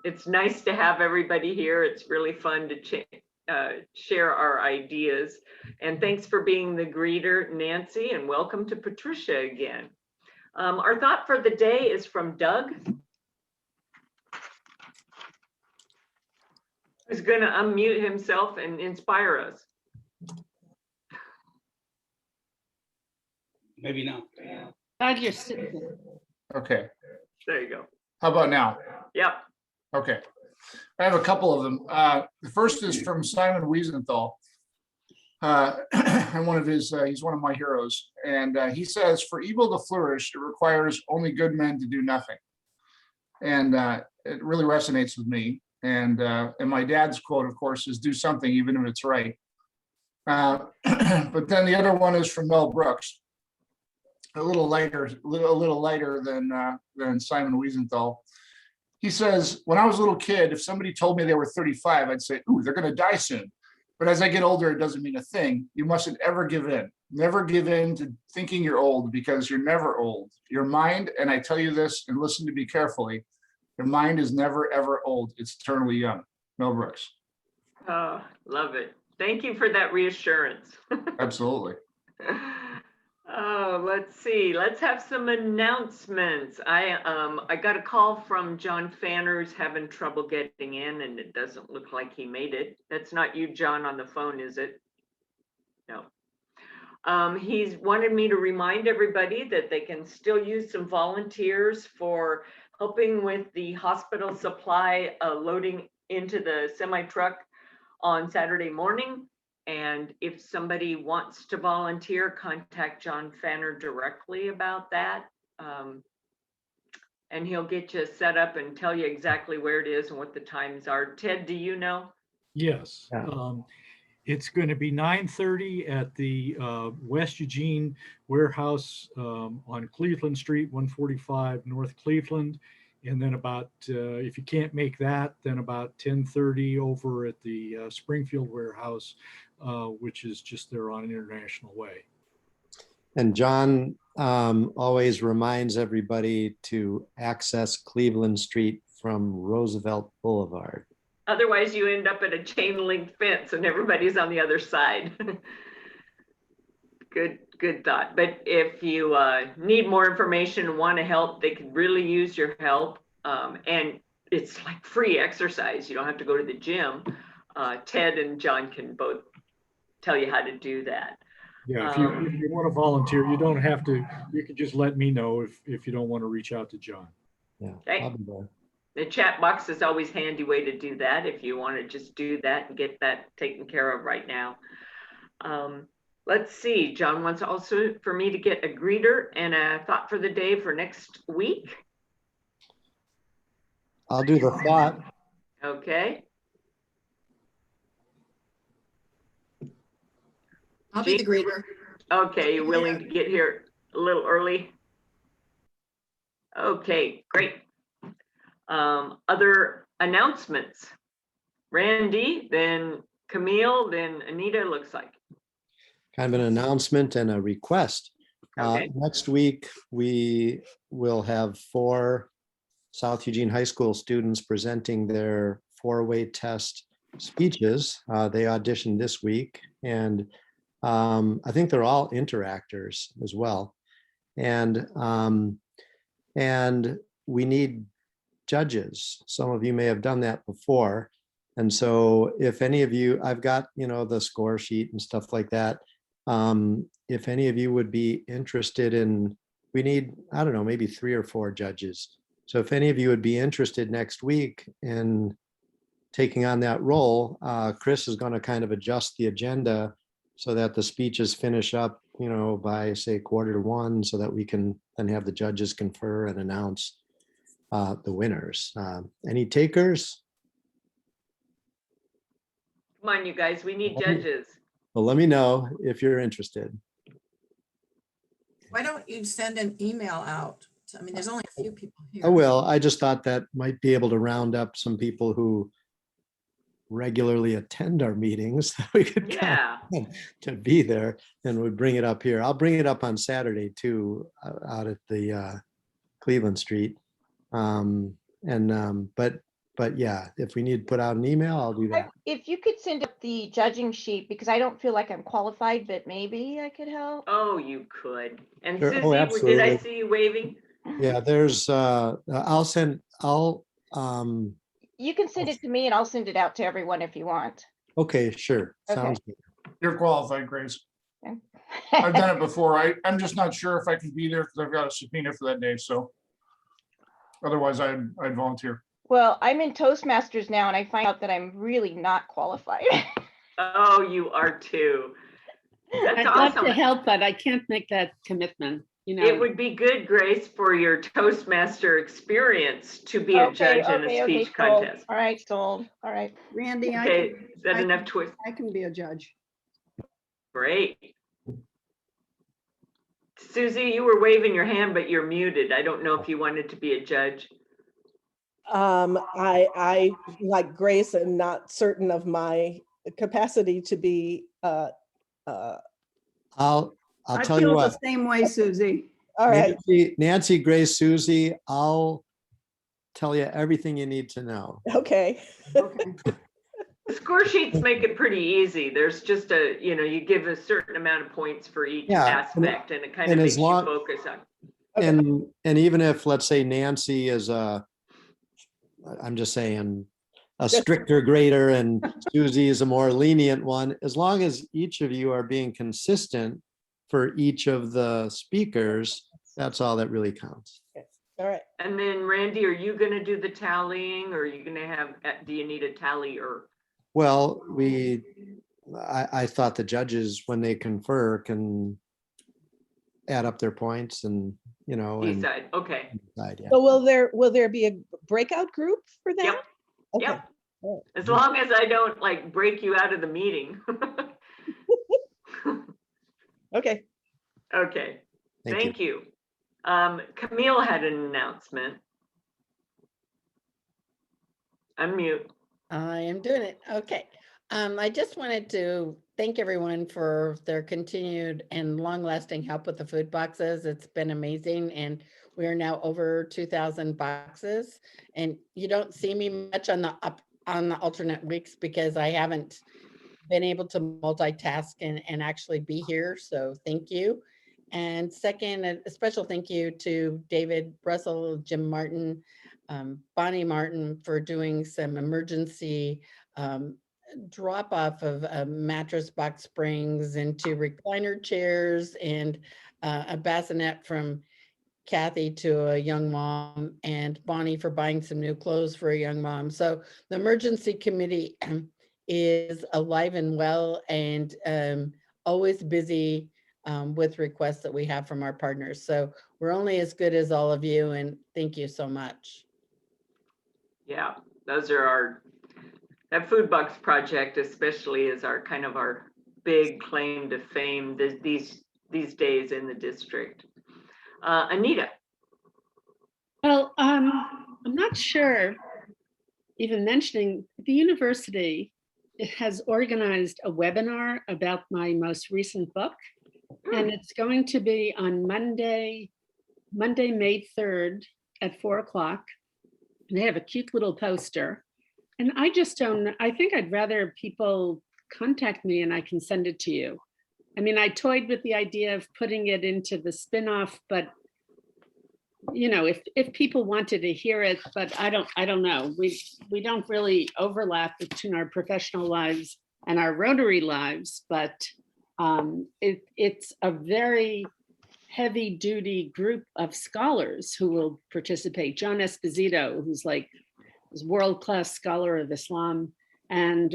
It's nice to have everybody here. It's really fun to share our ideas. And thanks for being the greeter, Nancy, and welcome to Patricia again. Our thought for the day is from Doug, who's going to unmute himself and inspire us. Maybe not. Doug, you're sitting there. Okay. There you go. How about now? Yep. Okay. I have a couple of them. The first is from Simon Wiesenthal. And one of his, he's one of my heroes. And he says, for evil to flourish, it requires only good men to do nothing. And it really resonates with me. And my dad's quote, of course, is do something, even if it's right. But then the other one is from Mel Brooks. A little lighter than Simon Wiesenthal. He says, when I was a little kid, if somebody told me they were 35, I'd say, ooh, they're going to die soon. But as I get older, it doesn't mean a thing. You mustn't ever give in. Never give in to thinking you're old, because you're never old. Your mind, and I tell you this, and listen to me carefully, your mind is never, ever old. It's eternally young. Mel Brooks. Oh, love it. Thank you for that reassurance. Absolutely. Oh, let's see. Let's have some announcements. I got a call from John Fanner's having trouble getting in, and it doesn't look like he made it. That's not you, John, on the phone, is it? No. He's wanted me to remind everybody that they can still use some volunteers for helping with the hospital supply loading into the semi truck on Saturday morning. And if somebody wants to volunteer, contact John Fanner directly about that. And he'll get you set up and tell you exactly where it is and what the times are. Ted, do you know? Yes. Yeah. It's going to be 9:30 at the West Eugene warehouse on Cleveland Street, 145 North Cleveland. And then about, if you can't make that, then about 10:30 over at the Springfield warehouse, which is just there on International Way. And John always reminds everybody to access Cleveland Street from Roosevelt Boulevard. Otherwise, you end up at a chain link fence and everybody's on the other side. Good thought. But if you need more information and want to help, they could really use your help. And it's like free exercise. You don't have to go to the gym. Ted and John can both tell you how to do that. Yeah, if you want to volunteer, you don't have to. You can just let me know if you don't want to reach out to John. Yeah, okay. I'll be there. The chat box is always a handy way to do that if you want to just do that and get that taken care of right now. Let's see, John wants also for me to get a greeter and a thought for the day for next week. I'll do the thought. Okay. I'll be the greeter. Okay, you willing to get here a little early? Okay, great. Other announcements? Randy, then Camille, then Anita, looks like. Kind of an announcement and a request. Okay. Next week, we will have 4 South Eugene High School students presenting their 4-way test speeches. They auditioned this week, and I think they're all interactors as well. And we need judges. Some of you may have done that before. And so if any of you, I've got, the score sheet and stuff like that. If any of you would be interested in, we need, I don't know, maybe 3 or 4 judges. So if any of you would be interested next week in taking on that role, Chris is going to kind of adjust the agenda so that the speeches finish up, by say 1:45, so that we can then have the judges confer and announce the winners. Any takers? Come on, you guys, we need judges. Well, let me know if you're interested. Why don't you send an email out? I mean, there's only a few people here. I will. I just thought that might be able to round up some people who regularly attend our meetings. We could count to be there, and we bring it up here. I'll bring it up on Saturday too, out at the Cleveland Street. But yeah, if we need to put out an email, I'll do that. If you could send up the judging sheet, because I don't feel like I'm qualified, but maybe I could help. Oh, you could. And Sure. Susie, Oh, did I absolutely. see you waving? Yeah, I'll You can send it to me and I'll send it out to everyone if you want. okay, sure. Okay. Sounds good. You're qualified, Grace. I've done it before. I'm just not sure if I can be there because I've got a subpoena for that day, so. Otherwise, I'd volunteer. Well, I'm in Toastmasters now and I find out that I'm really not qualified. Oh, you are too. That's I'd love to awesome. help, but I can't make that commitment, you know. It would be good, Grace, for your Toastmaster experience to be a judge in a speech sold. contest. All right, sold. All right. Randy, Okay, is that enough twist? I can be a judge. Great. Susie, you were waving your hand, but you're muted. I don't know if you wanted to be a judge. I like Grace and not certain of my capacity to be I'll I tell you feel the what, same way, Susie. all right. Nancy, Grace, Susie, I'll tell you everything you need to know. Okay. Okay. The score sheets make it pretty easy. There's just you give a certain amount of points for each Yeah, aspect and it kind of and makes as you long- focus on. Okay. And even if, let's say Nancy is I'm just saying, a stricter grader and Susie is a more lenient one, as long as each of you are being consistent for each of the speakers, that's all that really counts. All right. And then Randy, are you gonna do the tallying or are you gonna have, do you need a tallier? Well, I thought the judges, when they confer, can add up their points and, and Decide, okay, decide, yeah. So will there be a breakout group for that? Yep, Okay. yep. All As long as I don't like break you out of the meeting. Okay. Okay, Thank you. thank you. Camille had an announcement. Unmute. I am doing it. Okay. I just wanted to thank everyone for their continued and long-lasting help with the food boxes. It's been amazing, and we are now over 2,000 boxes. And you don't see me much on the alternate weeks because I haven't been able to multitask and actually be here. So thank you. And second, a special thank you to David Russell, Jim Martin, Bonnie Martin for doing some emergency drop off of mattress box springs into recliner chairs and a bassinet from Kathy to a young mom, and Bonnie for buying some new clothes for a young mom. So the emergency committee is alive and well and always busy with requests that we have from our partners. So we're only as good as all of you, and thank you so much. Yeah, those are that food box project especially is our kind of our big claim to fame these days in the district. Anita. Well, I'm not sure, even mentioning the university, it has organized a webinar about my most recent book. And it's going to be on Monday, May 3rd at 4:00. And they have a cute little poster. And I just don't, I think I'd rather people contact me and I can send it to you. I mean, I toyed with the idea of putting it into the spinoff, but if people wanted to hear it, but I don't know. We don't really overlap between our professional lives and our Rotary lives, but it's a very heavy duty group of scholars who will participate. John Esposito, who's world-class scholar of Islam, and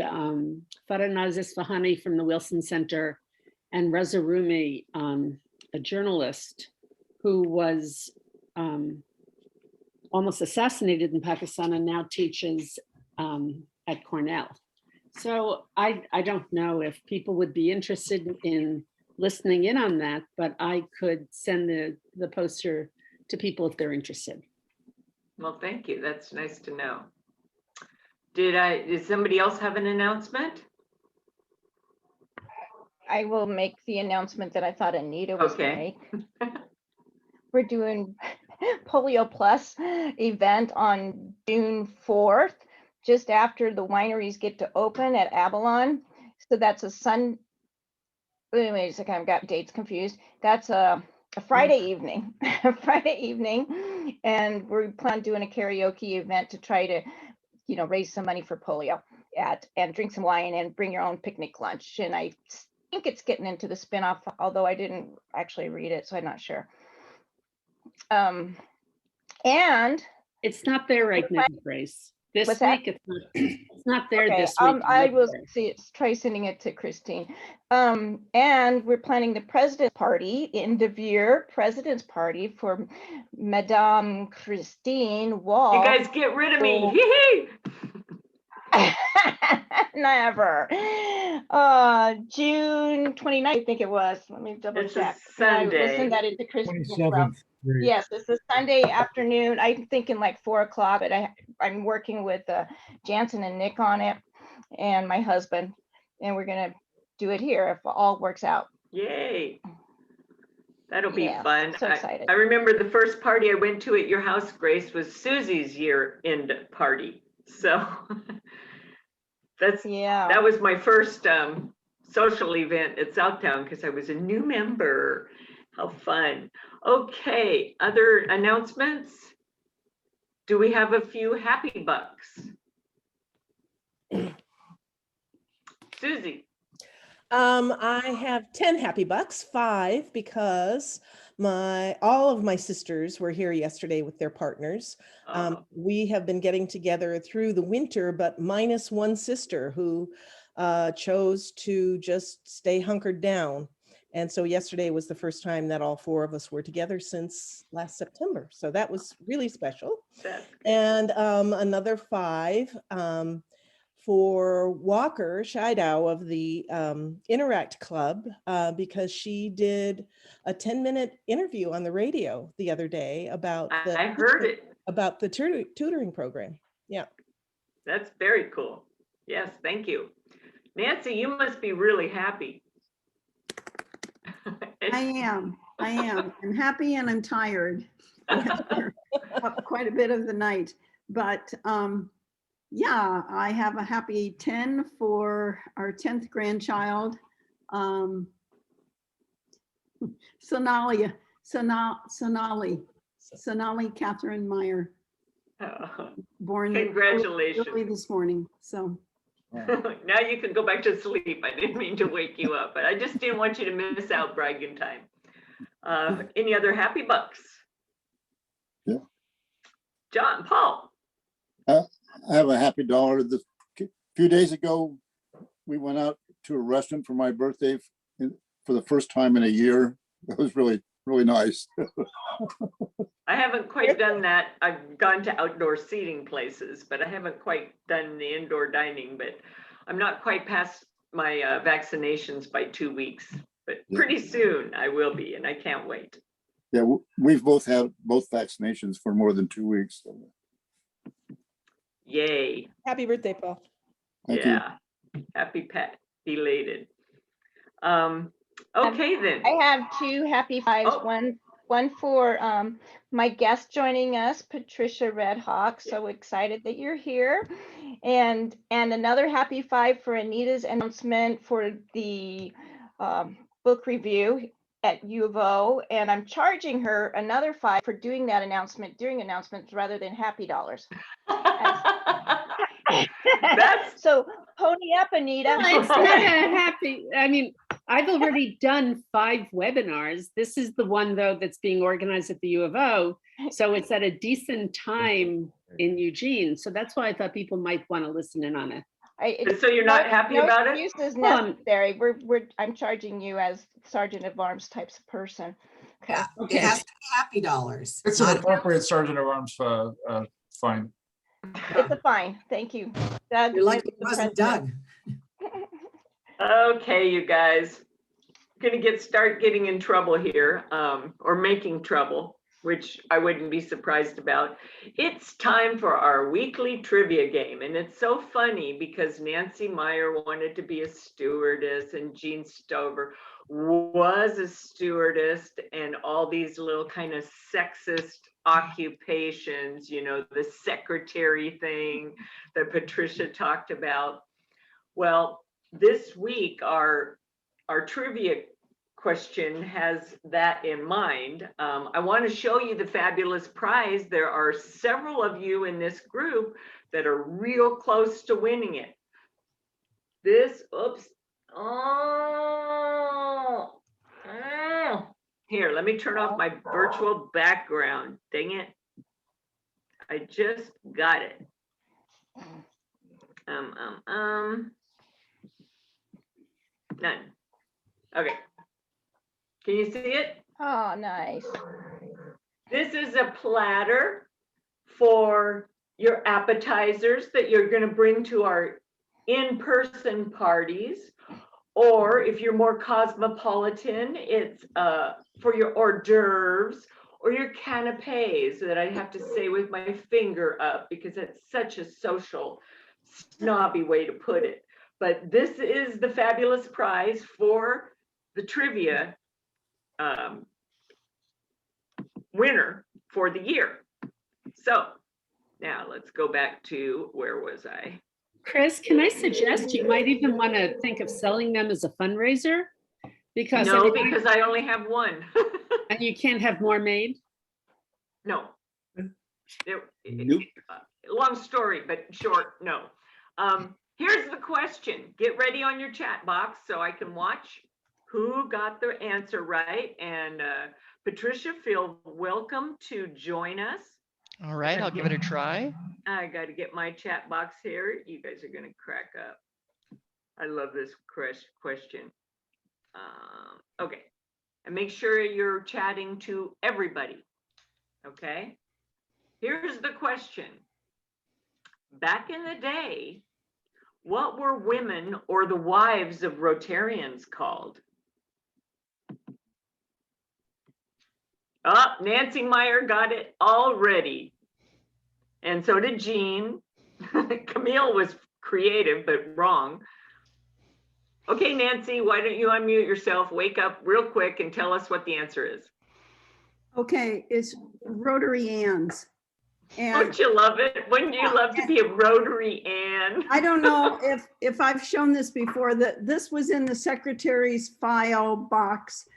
Faranaz Isfahani from the Wilson Center, and Reza Rumi, a journalist who was almost assassinated in Pakistan and now teaches at Cornell. So I don't know if people would be interested in listening in on that, but I could send the poster to people if they're interested. Well, thank you. That's nice to know. Did somebody else have an announcement? I will make the announcement that I thought Anita was Okay. going to make. We're doing Polio Plus event on June 4th, just after the wineries get to open at Avalon. So that's a wait a second, I've got dates confused. That's a Friday evening, Friday evening. And we plan on doing a karaoke event to try to, raise some money for polio and drink some wine and bring your own picnic lunch. And I think it's getting into the spinoff, although I didn't actually read it, so I'm not sure. And It's not there right now, Grace. This What's that? week, it's not there okay, this week. I will try sending it to Christine. And we're planning the President's Party in De Vere, President's Party for Madame Christine Wall. You guys get rid of me. Hee hee. Never. June 29th, I think it was. Let me double It's a check. And I will Sunday. send that into Christine as well. 27th. Great. Yes, it's a Sunday afternoon. I'm thinking like 4 o'clock, but I'm working with Jansen and Nick on it and my husband, and we're gonna do it here if all works out. Yay. That'll be Yeah, fun. so excited. I remember the first party I went to at your house, Grace, was Susie's year-end party. So Yeah. that was my first social event at Southtowne because I was a new member. How fun. Okay, other announcements? Do we have a few happy bucks? Susie. I have 10 happy bucks, 5 because all of my sisters were here yesterday with their partners. We have been getting together through the winter, but minus one sister who chose to just stay hunkered down. And so yesterday was the first time that all 4 of us were together since last September. So that was really special. And another 5 for Walker Scheidau of the Interact Club, because she did a 10-minute interview on the radio the other day about I heard it. About the tutoring program. Yeah. That's very cool. Yes, thank you. Nancy, you must be really happy. I am. I'm happy and I'm tired. Up quite a bit of the night, but yeah, I have a happy 10 for our 10th grandchild, Sonali Catherine Meyer, born Congratulations. early this morning. So now you can go back to sleep. I didn't mean to wake you up, but I just didn't want you to miss out bragging time. Any other happy bucks? Yeah. John, Paul. I have a happy dollar. A few days ago, we went out to a restaurant for my birthday for the first time in a year. That was really, really nice. I haven't quite done that. I've gone to outdoor seating places, but I haven't quite done the indoor dining, but I'm not quite past my vaccinations by 2 weeks, but pretty soon I will be, and I can't wait. Yeah, we've both had both vaccinations for more than 2 weeks. So. Yay. Happy birthday, Paul. Thank you. Happy pet, belated. Okay then. I have 2 happy 5s. One for my guest joining us, Patricia Redhawk. So excited that you're here. And another happy 5 for Anita's announcement for the book review at U of O. And I'm charging her another 5 for doing that announcement during announcements rather than happy dollars. So pony up, Anita. Well, it's not a happy, I mean, I've already done 5 webinars. This is the one though that's being organized at the U of O. So it's at a decent time in Eugene. So that's why I thought people might want to listen in on it. So you're not happy about it? No excuses necessary. I'm charging you as Sergeant of Arms types of person. Okay. It has to be happy dollars. It's an appropriate Sergeant of Arms fine. It's a fine. Thank you. Doug, You're lucky it wasn't Doug. Okay, you guys. Gonna start getting in trouble here, or making trouble, which I wouldn't be surprised about. It's time for our weekly trivia game. And it's so funny because Nancy Meyer wanted to be a stewardess and Jean Stover was a stewardess, and all these little kind of sexist occupations, you know, the secretary thing that Patricia talked about. Well, this week, our trivia question has that in mind. I want to show you the fabulous prize. There are several of you in this group that are real close to winning it. Oops. Here, let me turn off my virtual background. Dang it. I just got it. None. Okay. Can you see it? Oh, nice. This is a platter for your appetizers that you're going to bring to our in-person parties. Or if you're more cosmopolitan, it's for your hors d'oeuvres or your canapes that I have to say with my finger up because it's such a social, snobby way to put it. But this is the fabulous prize for the trivia winner for the year. So now let's go back to, where was I? Chris, can I suggest you might even want to think of selling them as a fundraiser? Because No, because I only have one. and you can't have more made? No. Nope. Long story, but short, no. Here's the question. Get ready on your chat box so I can watch who got the answer right. And Patricia, feel welcome to join us. All right, I'll give it a try. I got to get my chat box here. You guys are going to crack up. I love this question. Okay. And make sure you're chatting to everybody. Okay. Here's the question. Back in the day, what were women or the wives of Rotarians called? Oh, Nancy Meyer got it already. And so did Jean. Camille was creative, but wrong. Okay, Nancy, why don't you unmute yourself, wake up real quick and tell us what the answer is. Okay, it's Rotary Anns. And Wouldn't you love it? Wouldn't you love to be a Rotary Ann? I don't know if I've shown this before, that this was in the secretary's file box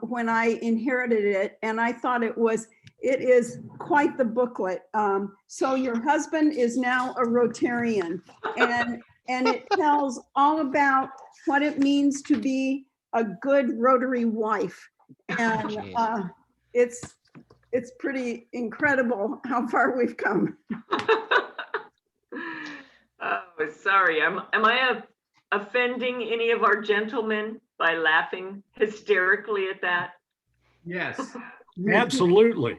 when I inherited it, and I thought it is quite the booklet. So your husband is now a Rotarian, and it tells all about what it means to be a good Rotary wife. And it's pretty incredible how far we've come. Oh, sorry. Am I offending any of our gentlemen by laughing hysterically at that? Yes. Absolutely.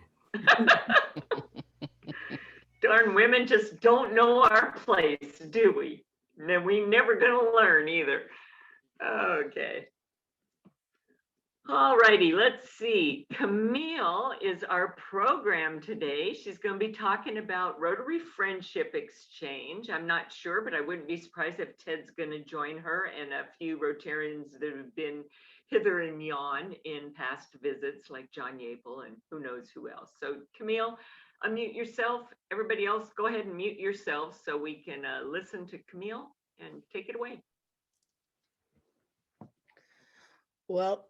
Darn, women just don't know our place, do we? No, we never gonna learn either. Okay. All righty, let's see. Camille is our program today. She's going to be talking about Rotary Friendship Exchange. I'm not sure, but I wouldn't be surprised if Ted's going to join her and a few Rotarians that have been hither and yon in past visits, like John Yapel and who knows who else. So Camille, unmute yourself. Everybody else, go ahead and mute yourselves so we can listen to Camille and take it away. Well,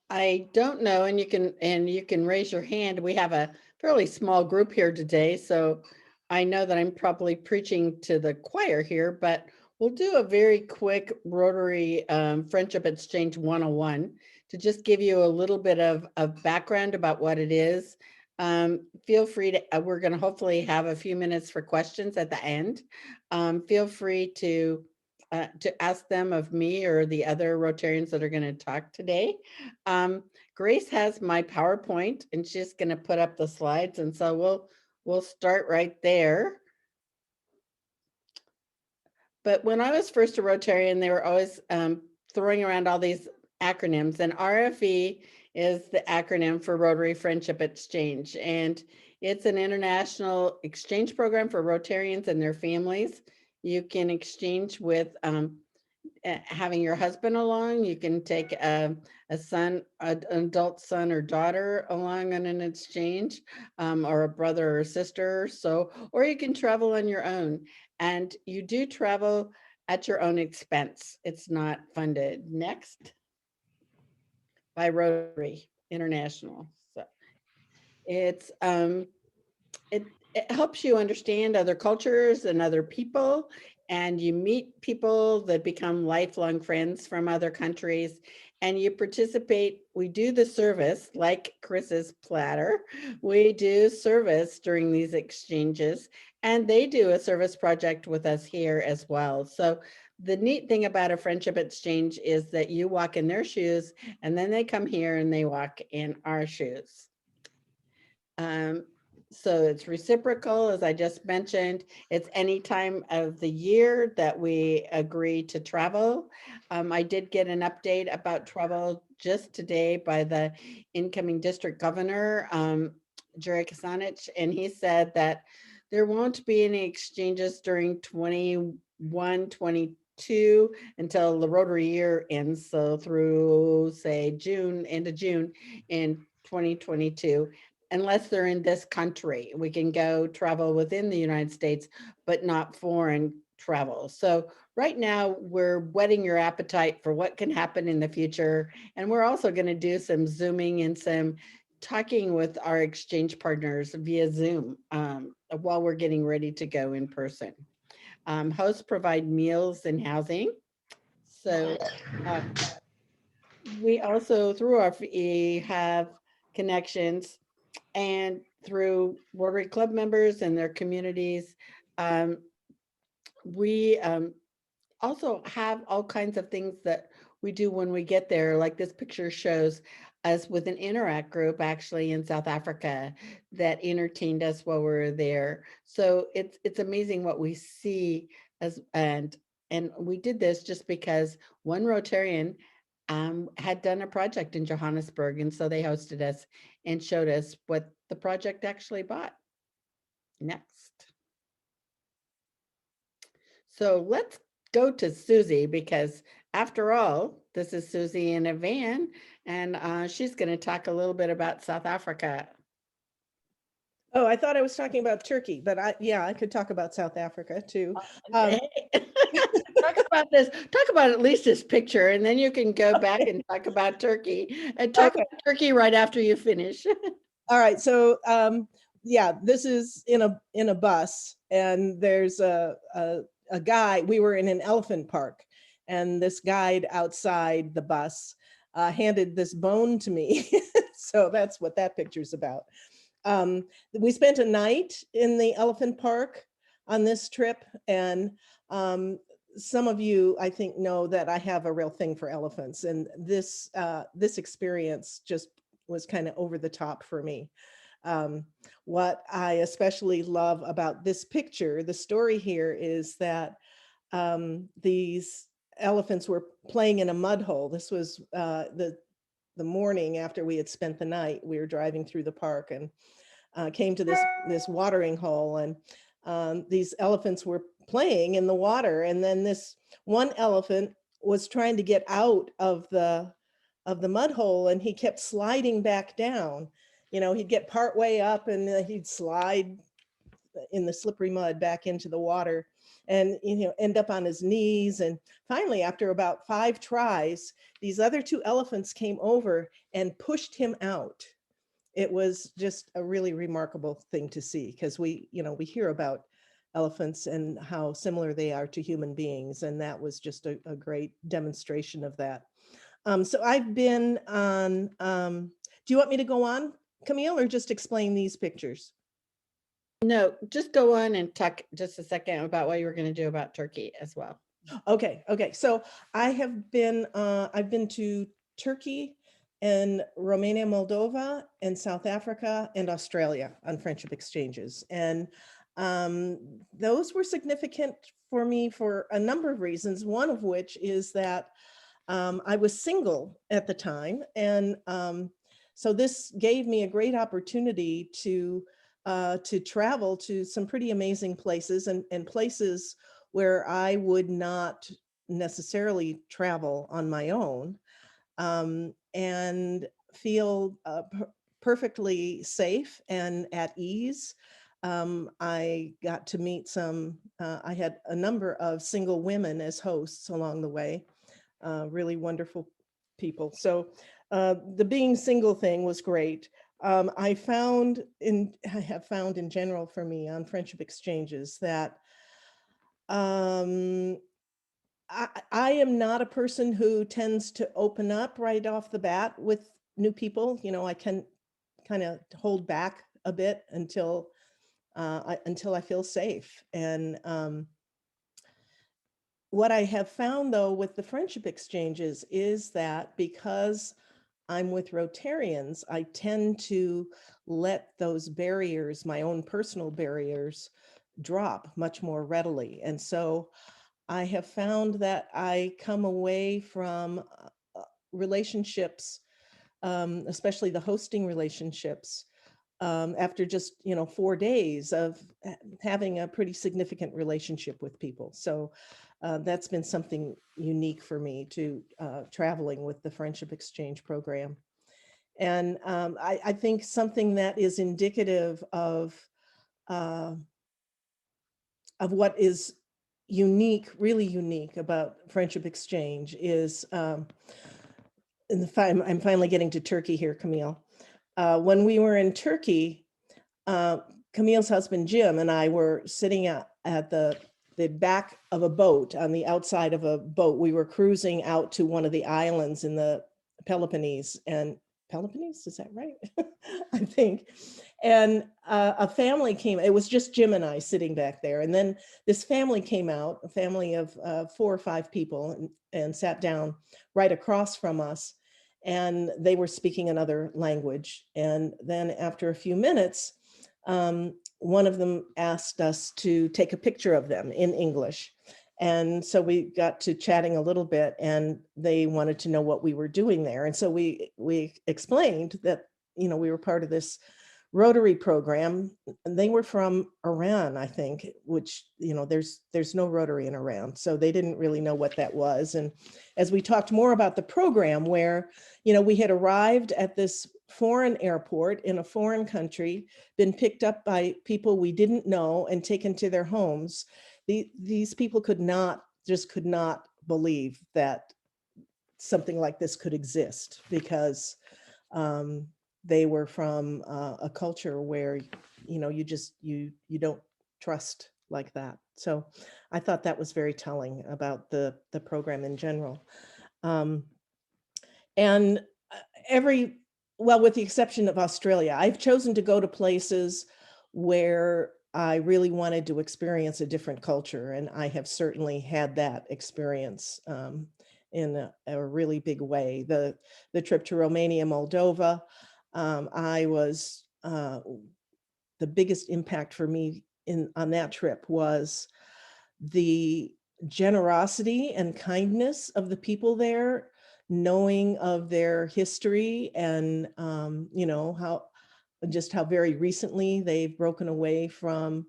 I don't know, and you can raise your hand. We have a fairly small group here today, so I know that I'm probably preaching to the choir here, but we'll do a very quick Rotary Friendship Exchange 101 to just give you a little bit of background about what it is. Feel free to, we're going to hopefully have a few minutes for questions at the end. Feel free to ask them of me or the other Rotarians that are going to talk today. Grace has my PowerPoint and she's going to put up the slides. And so we'll start right there. But when I was first a Rotarian, they were always throwing around all these acronyms, and RFE is the acronym for Rotary Friendship Exchange. And it's an international exchange program for Rotarians and their families. You can exchange with having your husband along. You can take an adult son or daughter along on an exchange, or a brother or sister. So, or you can travel on your own, and you do travel at your own expense. It's not funded. Next, by Rotary International. So it's it helps you understand other cultures and other people, and you meet people that become lifelong friends from other countries, and you participate. We do the service like Chris's platter. We do service during these exchanges, and they do a service project with us here as well. So the neat thing about a friendship exchange is that you walk in their shoes, and then they come here and they walk in our shoes. So it's reciprocal, as I just mentioned. It's any time of the year that we agree to travel. I did get an update about travel just today by the incoming district governor, Jerry Kasanich, and he said that there won't be any exchanges during 21, 22 until the Rotary year ends. So through, say, June, end of June in 2022. Unless they're in this country, we can go travel within the United States, but not foreign travel. So right now we're whetting your appetite for what can happen in the future. And we're also going to do some Zooming and some talking with our exchange partners via Zoom while we're getting ready to go in person. Hosts provide meals and housing. So we also, through our FE, have connections, and through Rotary Club members and their communities. We also have all kinds of things that we do when we get there, like this picture shows us with an Interact group actually in South Africa that entertained us while we were there. So it's amazing what we see and we did this just because one Rotarian had done a project in Johannesburg, and so they hosted us and showed us what the project actually bought. Next. So let's go to Susie, because after all, this is Susie in a van, and she's going to talk a little bit about South Africa. Oh, I thought I was talking about Turkey, but I could talk about South Africa too. Talk about this. Talk about at least this picture, and then you can go back and talk about Turkey. And talk about Turkey right after you finish. All right. So this is in a bus, and there's a guy. We were in an elephant park, and this guide outside the bus handed this bone to me. So that's what that picture's about. We spent a night in the elephant park on this trip, and some of you, I think, know that I have a real thing for elephants, and this experience just was kind of over the top for me. What I especially love about this picture, the story here, is that these elephants were playing in a mud hole. This was the morning after we had spent the night. We were driving through the park and came to this watering hole, and these elephants were playing in the water. And then this one elephant was trying to get out of the mud hole, and he kept sliding back down. You know, he'd get part way up and he'd slide in the slippery mud back into the water, and end up on his knees. And finally, after about 5 tries, these other 2 elephants came over and pushed him out. It was just a really remarkable thing to see, because we hear about elephants and how similar they are to human beings, and that was just a great demonstration of that. So I've been on, do you want me to go on, Camille, or just explain these pictures? No, just go on and talk just a second about what you were going to do about Turkey as well. Okay. So I've been to Turkey and Romania, Moldova, and South Africa and Australia on friendship exchanges. And those were significant for me for a number of reasons, one of which is that I was single at the time. And so this gave me a great opportunity to travel to some pretty amazing places, and places where I would not necessarily travel on my own, and feel perfectly safe and at ease. I got to meet I had a number of single women as hosts along the way, really wonderful people. So the being single thing was great. I have found in general for me on friendship exchanges that I am not a person who tends to open up right off the bat with new people. You know, I can kind of hold back a bit until I feel safe. And what I have found though with the friendship exchanges is that because I'm with Rotarians, I tend to let those barriers, my own personal barriers, drop much more readily. And so I have found that I come away from relationships, especially the hosting relationships, after just 4 days of having a pretty significant relationship with people. So that's been something unique for me to traveling with the Friendship Exchange program. And I think something that is indicative of what is unique, really unique about Friendship Exchange is, I'm finally getting to Turkey here, Camille. When we were in Turkey, Camille's husband, Jim, and I were sitting at the back of a boat, on the outside of a boat. We were cruising out to one of the islands in the Peloponnese, is that right? I think. And a family came, it was just Jim and I sitting back there. And then this family came out, a family of 4 or 5 people, and sat down right across from us. And they were speaking another language. And then after a few minutes, one of them asked us to take a picture of them in English. And so we got to chatting a little bit, and they wanted to know what we were doing there. And so we explained that, we were part of this Rotary program, and they were from Iran, I think, which, there's no Rotary in Iran. So they didn't really know what that was. And as we talked more about the program, where, we had arrived at this foreign airport in a foreign country, been picked up by people we didn't know and taken to their homes, these people could not believe that something like this could exist, because they were from a culture where, you don't trust like that. So I thought that was very telling about the program in general. And with the exception of Australia, I've chosen to go to places where I really wanted to experience a different culture. And I have certainly had that experience in a really big way. The trip to Romania, Moldova, the biggest impact for me on that trip was the generosity and kindness of the people there, knowing of their history, and how very recently they've broken away from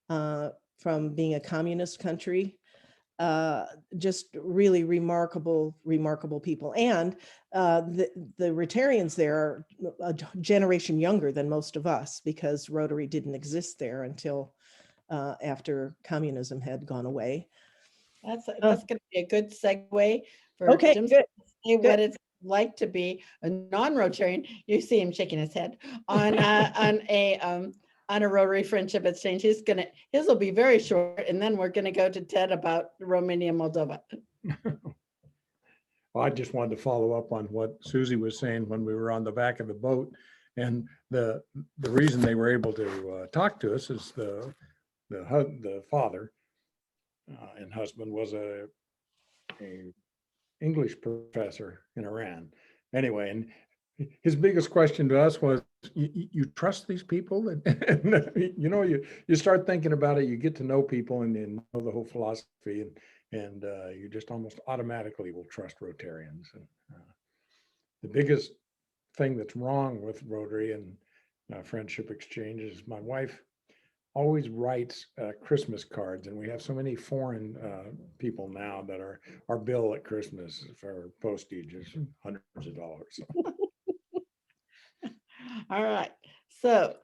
being a communist country. Just really remarkable people. And the Rotarians there are a generation younger than most of us, because Rotary didn't exist there until after communism had gone away. That's going to be a good segue for Okay, Jim good. to say what it's like to be a non-Rotarian. You see him shaking his head on a Rotary Friendship Exchange. His will be very short, and then we're going to go to Ted about Romania, Moldova. Well, I just wanted to follow up on what Susie was saying when we were on the back of the boat, and the reason they were able to talk to us is the father and husband was a English professor in Iran. Anyway, and his biggest question to us was, you trust these people? And you start thinking about it, you get to know people, and you know the whole philosophy, and you just almost automatically will trust Rotarians. And the biggest thing that's wrong with Rotary and Friendship Exchange is my wife always writes Christmas cards, and we have so many foreign people now that our bill at Christmas for postage is hundreds of dollars. All right, so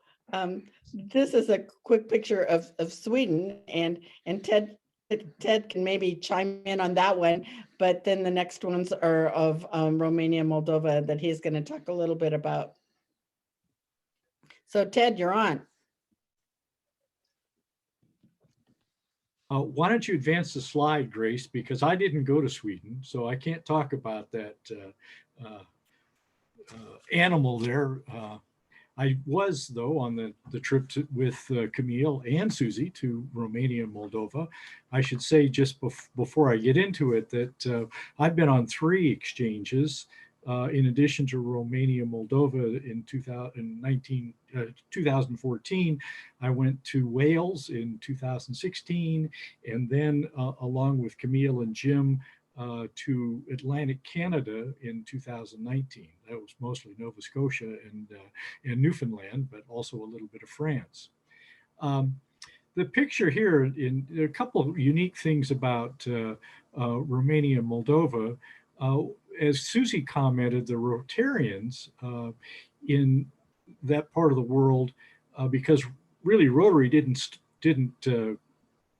this is a quick picture of Sweden, and Ted can maybe chime in on that one, but then the next ones are of Romania, Moldova that he's going to talk a little bit about. So Ted, you're on. Why don't you advance the slide, Grace, because I didn't go to Sweden, so I can't talk about that animal there. I was, though, on the trip with Camille and Susie to Romania and Moldova. I should say just before I get into it that I've been on 3 exchanges in addition to Romania, Moldova in 2014. I went to Wales in 2016, and then along with Camille and Jim to Atlantic Canada in 2019. That was mostly Nova Scotia and Newfoundland, but also a little bit of France. The picture here, there are a couple of unique things about Romania and Moldova. As Susie commented, the Rotarians in that part of the world, because really Rotary didn't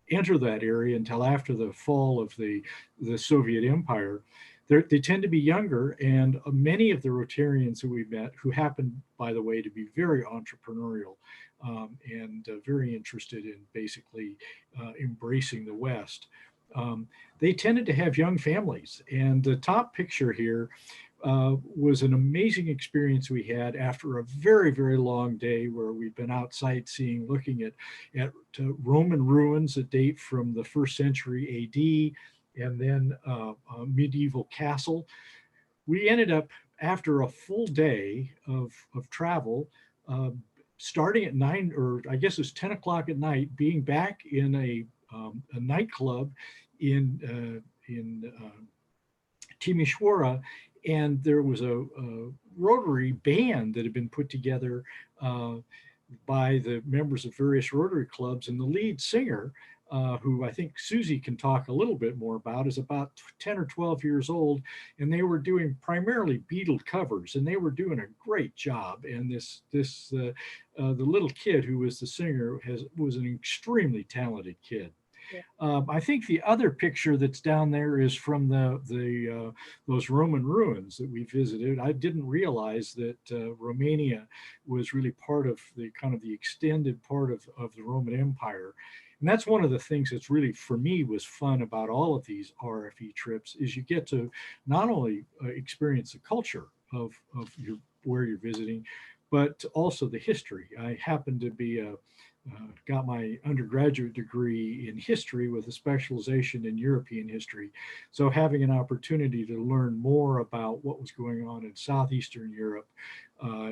enter that area until after the fall of the Soviet Empire. They tend to be younger, and many of the Rotarians who we've met, who happen, by the way, to be very entrepreneurial and very interested in basically embracing the West, they tended to have young families. And the top picture here was an amazing experience we had after a very, very long day where we've been out sightseeing, looking at Roman ruins that date from the 1st century AD, and then a medieval castle. We ended up, after a full day of travel, starting at 9, or I guess it's 10 o'clock at night, being back in a nightclub in Timișoara, and there was a Rotary band that had been put together by the members of various Rotary clubs, and the lead singer, who I think Susie can talk a little bit more about, is about 10 or 12 years old, and they were doing primarily Beatle covers, and they were doing a great job. And the little kid who was the singer was an extremely talented kid. Yeah. I think the other picture that's down there is from those Roman ruins that we visited. I didn't realize that Romania was really part of the extended part of the Roman Empire. And that's one of the things that's really, for me, was fun about all of these RFE trips, is you get to not only experience the culture of where you're visiting, but also the history. I happen to be got my undergraduate degree in history with a specialization in European history. So having an opportunity to learn more about what was going on in Southeastern Europe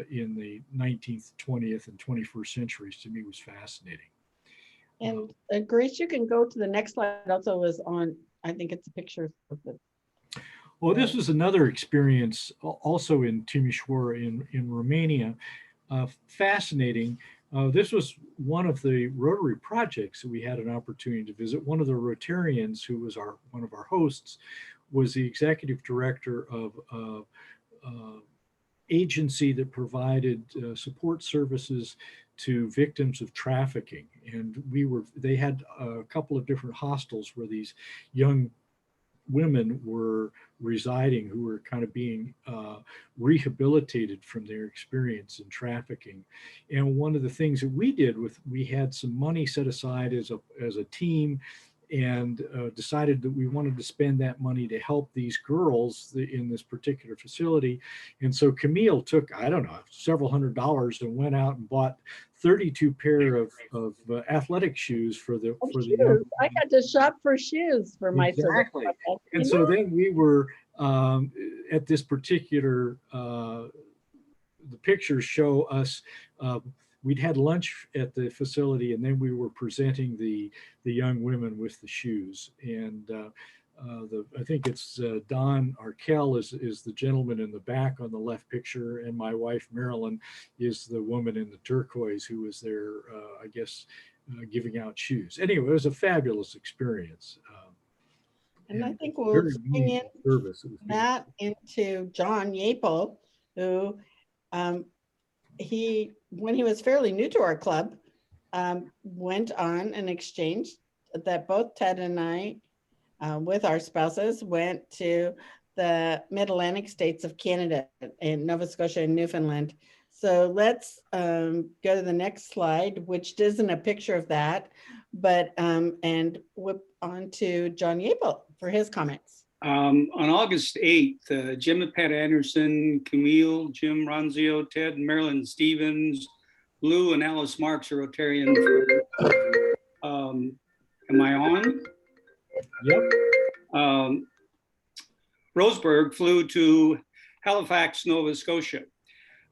in the 19th, 20th, and 21st centuries, to me, was fascinating. And Grace, you can go to the next slide. Also was on, I think it's a picture of the. Well, this was another experience also in Timișoara in Romania. Fascinating. This was one of the Rotary projects that we had an opportunity to visit. One of the Rotarians, who was one of our hosts, was the executive director of agency that provided support services to victims of trafficking. And they had a couple of different hostels where these young women were residing, who were kind of being rehabilitated from their experience in trafficking. And one of the things that we did we had some money set aside as a team, and decided that we wanted to spend that money to help these girls in this particular facility. And so Camille took, I don't know, several $100s and went out and bought 32 pair of athletic shoes for the young. I got to shop for shoes for my exactly. And so then we were at this particular, the pictures show us, we'd had lunch at the facility, and then we were presenting the young women with the shoes. And I think it's Don Arkell is the gentleman in the back on the left picture, and my wife Marilyn is the woman in the turquoise who was there, I guess, giving out shoes. Anyway, it was a fabulous experience. And I and think we'll very bring in meaningful service. It was that into John Yapel, who when he was fairly new to our club, went on an exchange that both Ted and I, with our spouses, went to the Mid-Atlantic states of Canada and Nova Scotia and Newfoundland. So let's go to the next slide, which isn't a picture of that, but and whip on to John Yapel for his comments. On August 8th, Jim and Pat Anderson, Camille, Jim Ronzio, Ted and Marilyn Stevens, Lou and Alice Marks are Rotarian. Am I on? Yep. Roseburg flew to Halifax, Nova Scotia.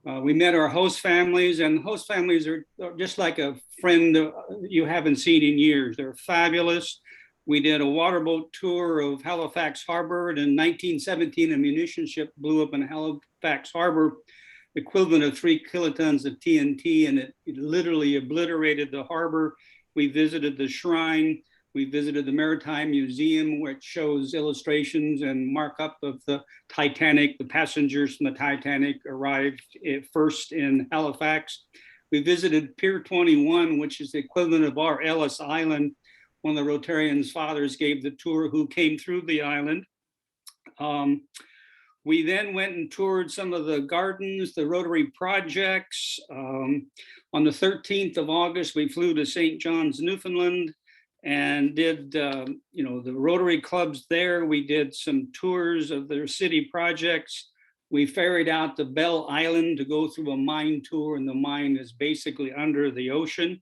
We met our host families, and host families are just like a friend you haven't seen in years. They're fabulous. We did a waterboat tour of Halifax Harbor, and in 1917, a munition ship blew up in Halifax Harbor, equivalent of 3 kilotons of TNT, and it literally obliterated the harbor. We visited the shrine. We visited the Maritime Museum, which shows illustrations and markup of the Titanic. The passengers from the Titanic arrived first in Halifax. We visited Pier 21, which is the equivalent of our Ellis Island. One of the Rotarians' fathers gave the tour who came through the island. We then went and toured some of the gardens, the Rotary projects. On the 13th of August, we flew to St. John's, Newfoundland, and did the Rotary clubs there. We did some tours of their city projects. We ferried out to Bell Island to go through a mine tour, and the mine is basically under the ocean.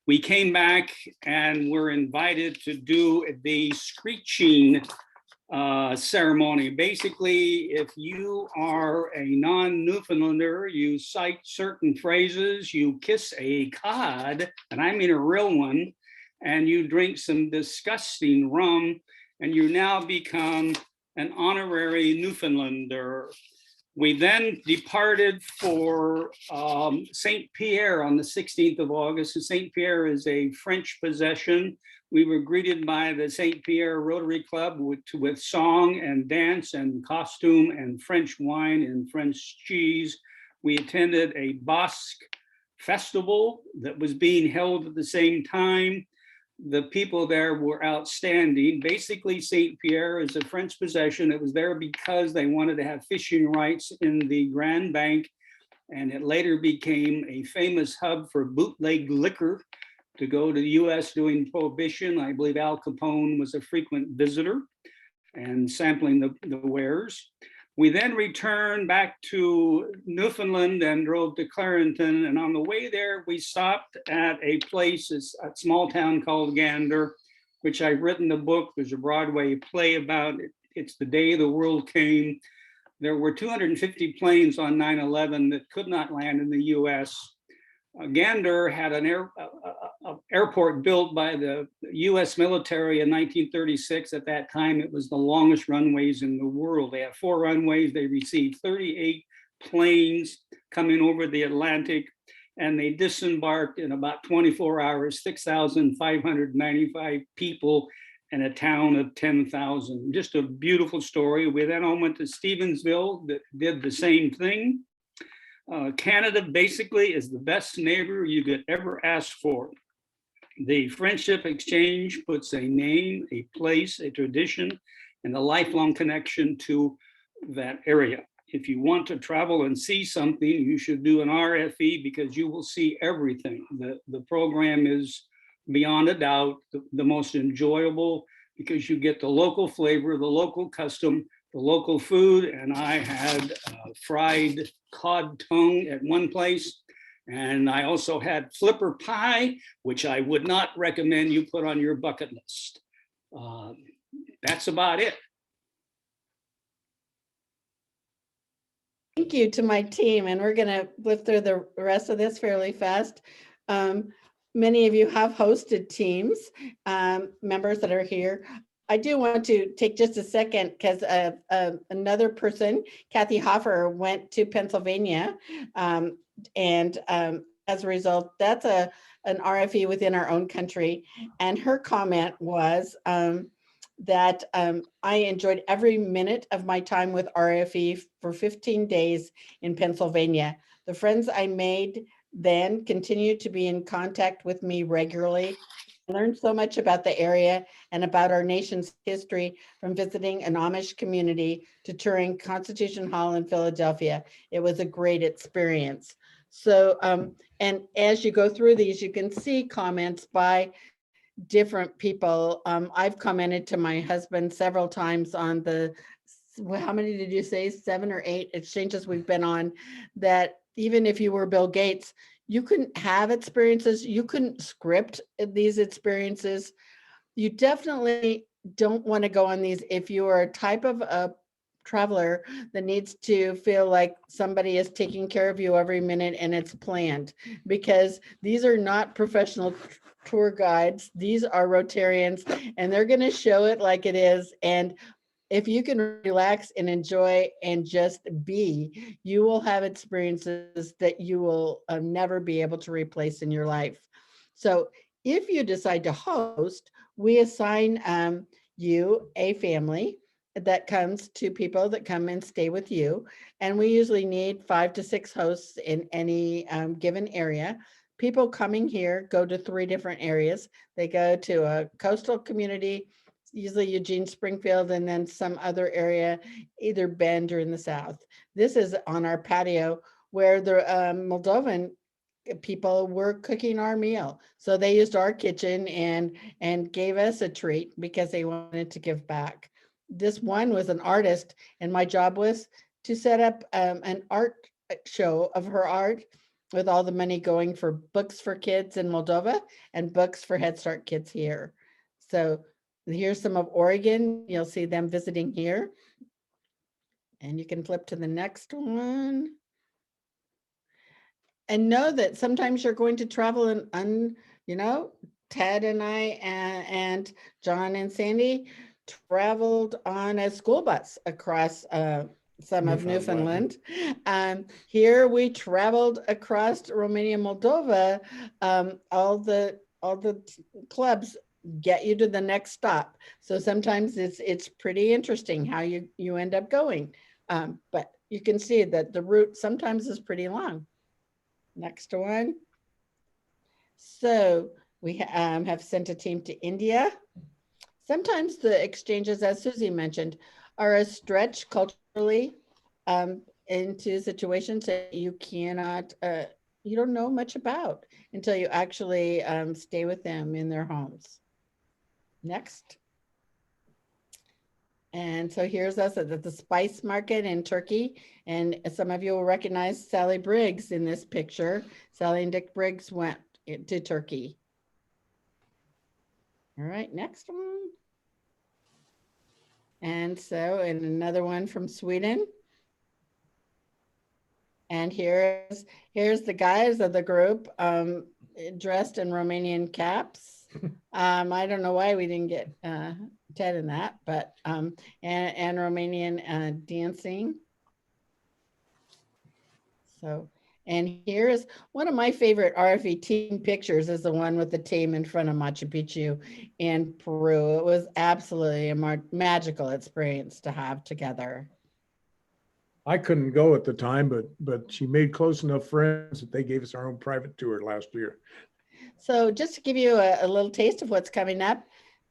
We came back and were invited to do the screeching ceremony. Basically, if you are a non-Newfoundlander, you cite certain phrases, you kiss a cod, and I mean a real one, and you drink some disgusting rum, and you now become an honorary Newfoundlander. We then departed for St. Pierre on the 16th of August. And St. Pierre is a French possession. We were greeted by the St. Pierre Rotary Club with song and dance and costume and French wine and French cheese. We attended a Basque festival that was being held at the same time. The people there were outstanding. Basically, St. Pierre is a French possession. It was there because they wanted to have fishing rights in the Grand Bank, and it later became a famous hub for bootleg liquor to go to the US during Prohibition. I believe Al Capone was a frequent visitor and sampling the wares. We then returned back to Newfoundland and drove to Clarington. And on the way there, we stopped at a place, a small town called Gander, which I've written a book. There's a Broadway play about it. It's the day the world came. There were 250 planes on 9/11 that could not land in the US. Gander had an airport built by the US military in 1936. At that time, it was the longest runways in the world. They had 4 runways. They received 38 planes coming over the Atlantic, and they disembarked in about 24 hours, 6,595 people in a town of 10,000. Just a beautiful story. We then all went to Stevensville that did the same thing. Canada basically is the best neighbor you could ever ask for. The Friendship Exchange puts a name, a place, a tradition, and a lifelong connection to that area. If you want to travel and see something, you should do an RFE because you will see everything. The program is beyond a doubt the most enjoyable because you get the local flavor, the local custom, the local food, and I had fried cod tongue at one place. And I also had flipper pie, which I would not recommend you put on your bucket list. That's about it. Thank you to my team, and we're gonna flip through the rest of this fairly fast. Many of you have hosted teams, members that are here. I do want to take just a second because another person, Kathy Hoffer, went to Pennsylvania. And as a result, that's a an RFE within our own country. And her comment was that I enjoyed every minute of my time with RFE for 15 days in Pennsylvania. The friends I made then continue to be in contact with me regularly. I learned so much about the area and about our nation's history from visiting an Amish community to touring Constitution Hall in Philadelphia. It was a great experience. So, and as you go through these, you can see comments by different people. I've commented to my husband several times on the, how many did you say, 7 or 8 exchanges we've been on, that even if you were Bill Gates, you couldn't have experiences, you couldn't script these experiences. You definitely don't want to go on these if you are a type of a traveler that needs to feel like somebody is taking care of you every minute and it's planned, because these are not professional tour guides. These are Rotarians, and they're going to show it like it is. And if you can relax and enjoy and just be, you will have experiences that you will never be able to replace in your life. So if you decide to host, we assign you a family that comes to people that come and stay with you. And we usually need 5 to 6 hosts in any given area. People coming here go to 3 different areas. They go to a coastal community, usually Eugene, Springfield, and then some other area, either Bend or in the south. This is on our patio where the Moldovan people were cooking our meal. So they used our kitchen and gave us a treat because they wanted to give back. This one was an artist, and my job was to set up an art show of her art, with all the money going for books for kids in Moldova and books for Head Start kids here. So here's some of Oregon. You'll see them visiting here. And you can flip to the next one. And know that sometimes you're going to travel and, you know, Ted and I and John and Sandy traveled on a school bus across some of Newfoundland. Here we traveled across Romania, Moldova. All the clubs get you to the next stop. So sometimes it's pretty interesting how you end up going. But you can see that the route sometimes is pretty long. Next one. So we have sent a team to India. Sometimes the exchanges, as Susie mentioned, are a stretch culturally into situations that you cannot, you don't know much about until you actually stay with them in their homes. Next. And so here's us at the spice market in Turkey. And some of you will recognize Sally Briggs in this picture. Sally and Dick Briggs went to Turkey. All right, next one. And so, and another one from Sweden. And here's the guys of the group dressed in Romanian caps. I don't know why we didn't get Ted in that, but and Romanian dancing. So, and here's one of my favorite RFE team pictures, is the one with the team in front of Machu Picchu in Peru. It was absolutely a magical experience to have together. I couldn't go at the time, but she made close enough friends that they gave us our own private tour last year. So just to give you a little taste of what's coming up,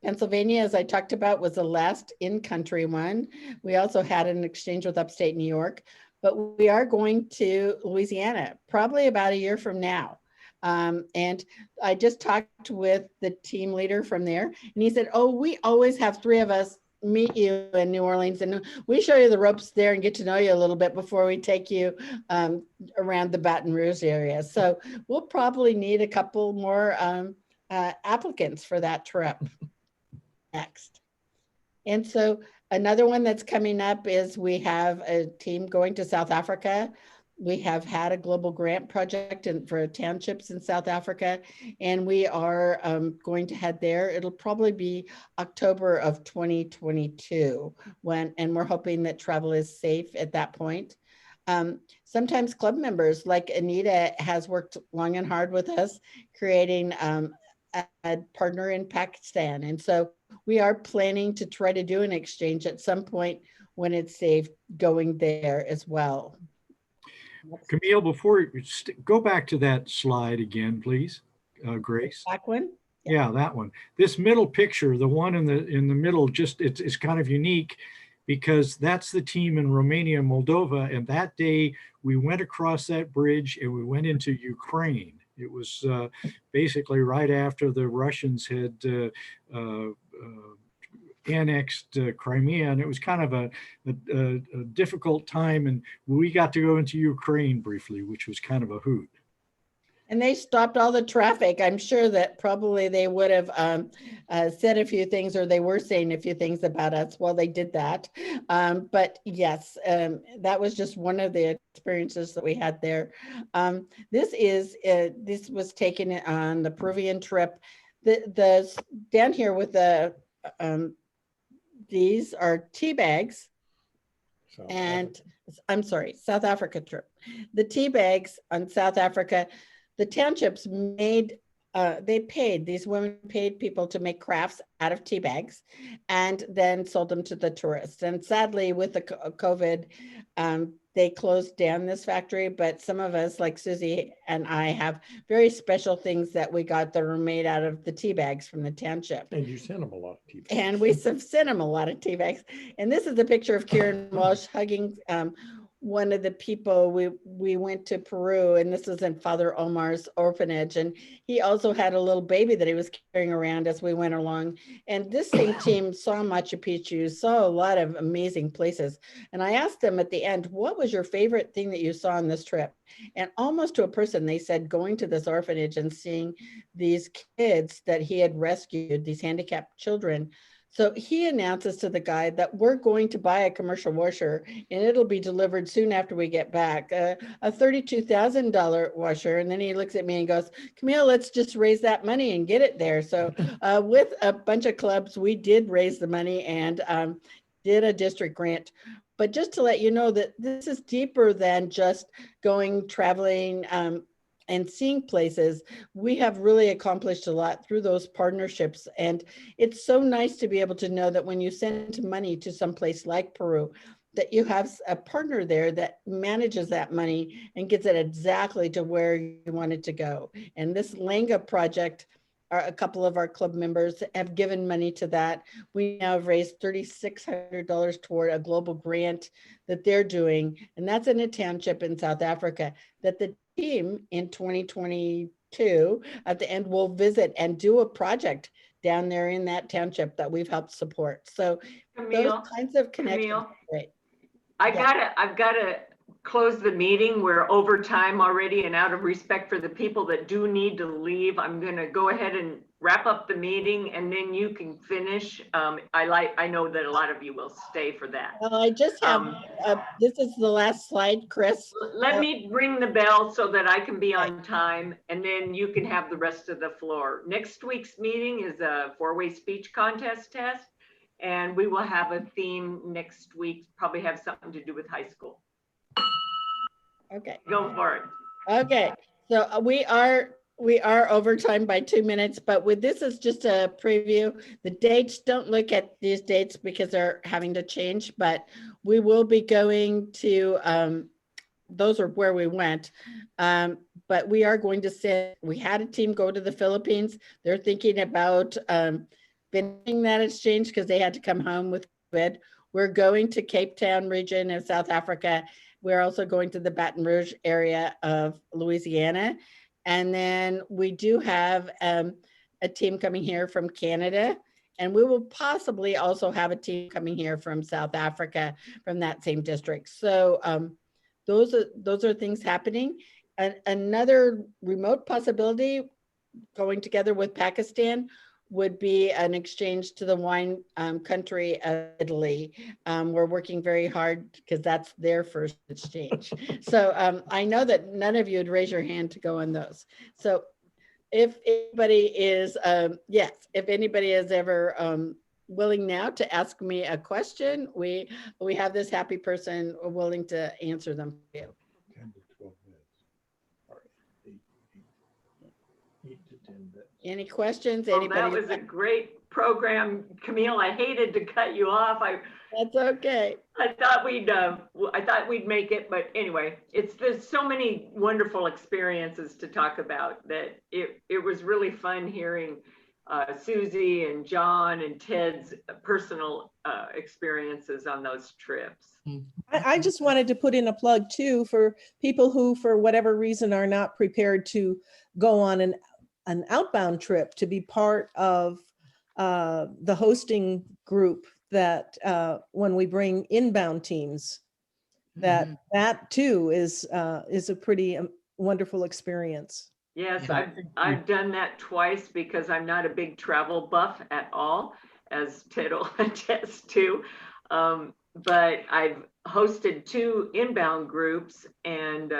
Pennsylvania, as I talked about, was the last in-country one. We also had an exchange with upstate New York, but we are going to Louisiana probably about a year from now. And I just talked with the team leader from there, and he said, oh, we always have 3 of us meet you in New Orleans, and we show you the ropes there and get to know you a little bit before we take you around the Baton Rouge area. So we'll probably need a couple more applicants for that trip next. And so another one that's coming up is we have a team going to South Africa. We have had a global grant project for townships in South Africa, and we are going to head there. It'll probably be October of 2022 and we're hoping that travel is safe at that point. Sometimes club members like Anita has worked long and hard with us creating a partner in Pakistan. And so we are planning to try to do an exchange at some point when it's safe going there as well. Camille, before you go back to that slide again, please, Grace. Back one. Yeah, that one. This middle picture, the one in the middle, just it's kind of unique because that's the team in Romania, Moldova, and that day we went across that bridge and we went into Ukraine. It was basically right after the Russians had annexed Crimea, and it was kind of a difficult time, and we got to go into Ukraine briefly, which was kind of a hoot. And they stopped all the traffic. I'm sure that probably they would have said a few things, or they were saying a few things about us while they did that. But yes, that was just one of the experiences that we had there. This was taken on the Peruvian trip. The down here with the these are tea bags. And I'm sorry, South Africa trip. The tea bags on South Africa. The townships made, these women paid people to make crafts out of tea bags and then sold them to the tourists. And sadly, with the COVID, they closed down this factory, but some of us, like Susie and I, have very special things that we got that were made out of the tea bags from the township. And you sent them a lot of tea bags. And we sent them a lot of tea bags. And this is a picture of Kieran Walsh hugging one of the people. We went to Peru, and this was in Father Omar's orphanage, and he also had a little baby that he was carrying around as we went along. And this same team saw Machu Picchu, saw a lot of amazing places. And I asked them at the end, what was your favorite thing that you saw on this trip? And almost to a person, they said going to this orphanage and seeing these kids that he had rescued, these handicapped children. So he announces to the guy that we're going to buy a commercial washer, and it'll be delivered soon after we get back, a $32,000 washer. And then he looks at me and goes, Camille, let's just raise that money and get it there. So with a bunch of clubs, we did raise the money and did a district grant. But just to let you know that this is deeper than just going, traveling, and seeing places. We have really accomplished a lot through those partnerships. And it's so nice to be able to know that when you send money to some place like Peru, that you have a partner there that manages that money and gets it exactly to where you want it to go. And this Langa project, a couple of our club members have given money to that. We now have raised $3,600 toward a global grant that they're doing. And that's in a township in South Africa that the team in 2022 at the end will visit and do a project down there in that township that we've helped support. So Camille, those kinds of connections. Camille, great. I've got to close the meeting. We're over time already, and out of respect for the people that do need to leave, I'm going to go ahead and wrap up the meeting, and then you can finish. I know that a lot of you will stay for that. Well, I just have, this is the last slide, Chris. Let me ring the bell so that I can be on time, and then you can have the rest of the floor. Next week's meeting is a 4-way speech contest test, and we will have a theme next week, probably have something to do with high school. Okay. Go for it. Okay, so we are over time by 2 minutes, but with this is just a preview. The dates, don't look at these dates because they're having to change, but we will be going to, those are where we went. But we are going to send, we had a team go to the Philippines. They're thinking about finishing that exchange because they had to come home with COVID. We're going to Cape Town region of South Africa. We're also going to the Baton Rouge area of Louisiana. And then we do have a team coming here from Canada, and we will possibly also have a team coming here from South Africa from that same district. So those are things happening. Another remote possibility going together with Pakistan would be an exchange to the wine country of Italy. We're working very hard because that's their first exchange. So I know that none of you would raise your hand to go on those. So if anybody is, yes, if anybody has ever willing now to ask me a question, we have this happy person willing to answer them for you. 10 to 12 minutes. All right. 8 to 10 bits. Any questions? Well, Anybody? that was a great program, Camille. I hated to cut you off. That's okay. I thought we'd make it, but anyway, there's so many wonderful experiences to talk about that it was really fun hearing Susie and John and Ted's personal experiences on those trips. I just wanted to put in a plug too for people who, for whatever reason, are not prepared to go on an outbound trip, to be part of the hosting group that when we bring inbound teams, that too is a pretty wonderful experience. Yes, I've done that twice because I'm not a big travel buff at all, as Ted will attest to. But I've hosted 2 inbound groups and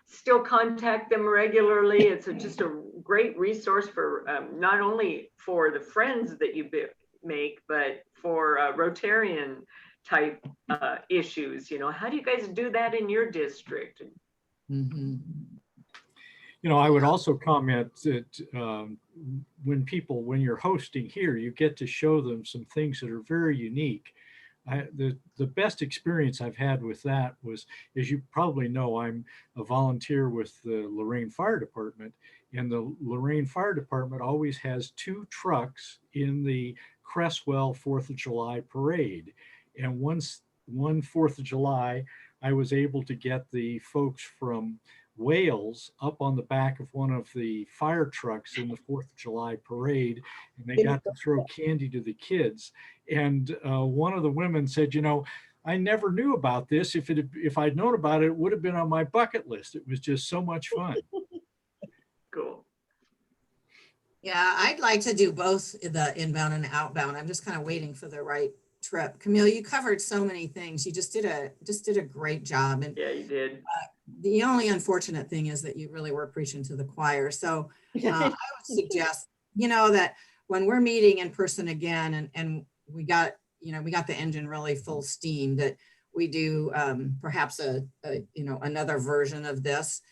still contact them regularly. It's just a great resource for not only for the friends that you make, but for Rotarian type issues. You know, how do you guys do that in your district? You know, I would also comment that when you're hosting here, you get to show them some things that are very unique. The best experience I've had with that was, as you probably know, I'm a volunteer with the Lorraine Fire Department, and the Lorraine Fire Department always has 2 trucks in the Cresswell 4th of July parade. And one 4th of July, I was able to get the folks from Wales up on the back of one of the fire trucks in the 4th of July parade, and they got to throw candy to the kids. And one of the women said, you know, I never knew about this. If I'd known about it, it would have been on my bucket list. It was just so much fun. Cool. Yeah, I'd like to do both the inbound and outbound. I'm just kind of waiting for the right trip. Camille, you covered so many things. You just did a great job. And yeah, you did. The only unfortunate thing is that you really were preaching to the choir. So I would suggest, you know, that when we're meeting in person again and we got the engine really full steam, that we do perhaps another version of this.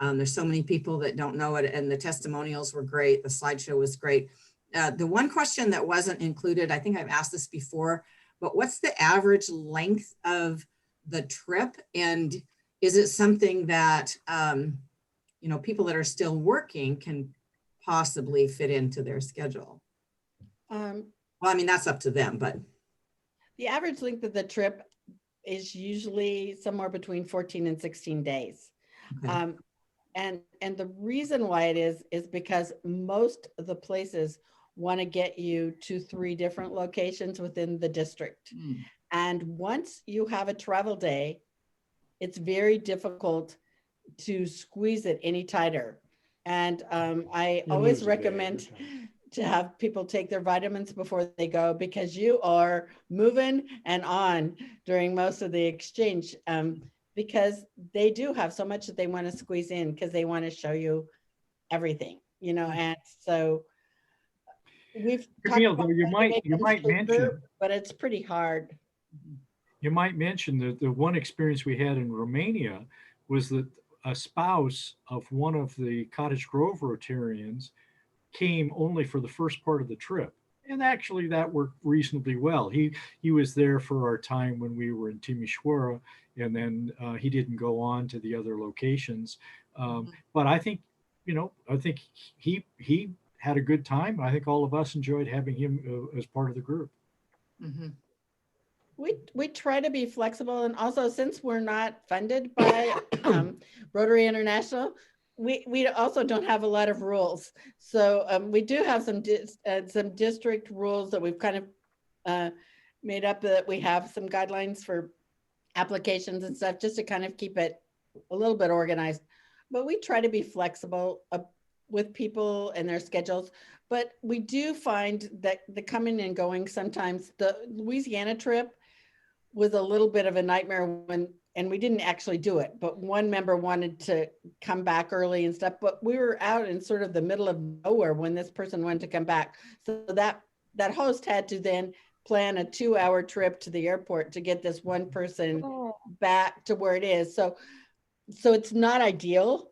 There's so many people that don't know it, and the testimonials were great. The slideshow was great. The one question that wasn't included, I think I've asked this before, but what's the average length of the trip? And is it something that, people that are still working can possibly fit into their schedule? Well, I mean, that's up to them, but. The average length of the trip is usually somewhere between 14 and 16 days. Okay. And the reason why it is because most of the places want to get you to 3 different locations within the district. And once you have a travel day, it's very difficult to squeeze it any tighter. And I always recommend to have people take their vitamins before they go, because you are moving and on during most of the exchange, because they do have so much that they want to squeeze in, because they want to show you everything, you know. And so we've Camille, though, you might mention, but it's pretty hard. You might mention that the one experience we had in Romania was that a spouse of one of the Cottage Grove Rotarians came only for the first part of the trip. And actually that worked reasonably well. He was there for our time when we were in Timișoara, and then he didn't go on to the other locations. But I think, he had a good time. I think all of us enjoyed having him as part of the group. We try to be flexible, and also, since we're not funded by Rotary International, we also don't have a lot of rules. So we do have some district rules that we've kind of made up, that we have some guidelines for applications and stuff, just to kind of keep it a little bit organized. But we try to be flexible with people and their schedules. But we do find that the coming and going, sometimes the Louisiana trip was a little bit of a nightmare and we didn't actually do it, but one member wanted to come back early and stuff, but we were out in sort of the middle of nowhere when this person wanted to come back. So that that host had to then plan a 2-hour trip to the airport to get this one person Oh. back to where it is. So it's not ideal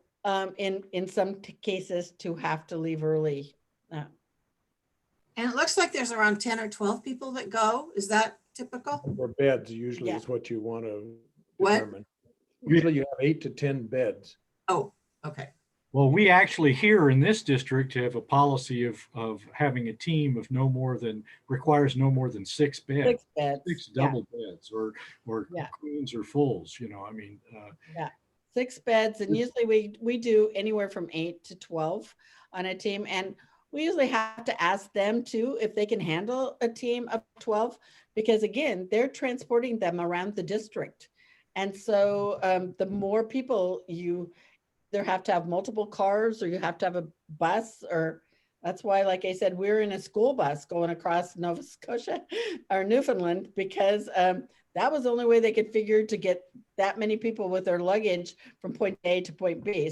in some cases to have to leave early. And it looks like there's around 10 or 12 people that go. Is that typical? Or beds usually Yeah. is what you want to What? determine. Usually you have 8 to 10 beds. Oh, okay. Well, we actually here in this district have a policy of having a team of requires no more than 6 beds. 6 beds. 6 yeah. double beds or Yeah. queens or fulls, you know, I mean. Yeah, 6 beds, and usually we do anywhere from 8 to 12 on a team, and we usually have to ask them too if they can handle a team of 12, because again, they're transporting them around the district, and so the more people you either have to have multiple cars or you have to have a bus, or that's why, like I said, we're in a school bus going across Nova Scotia or Newfoundland, because that was the only way they could figure to get that many people with their luggage from point A to point B.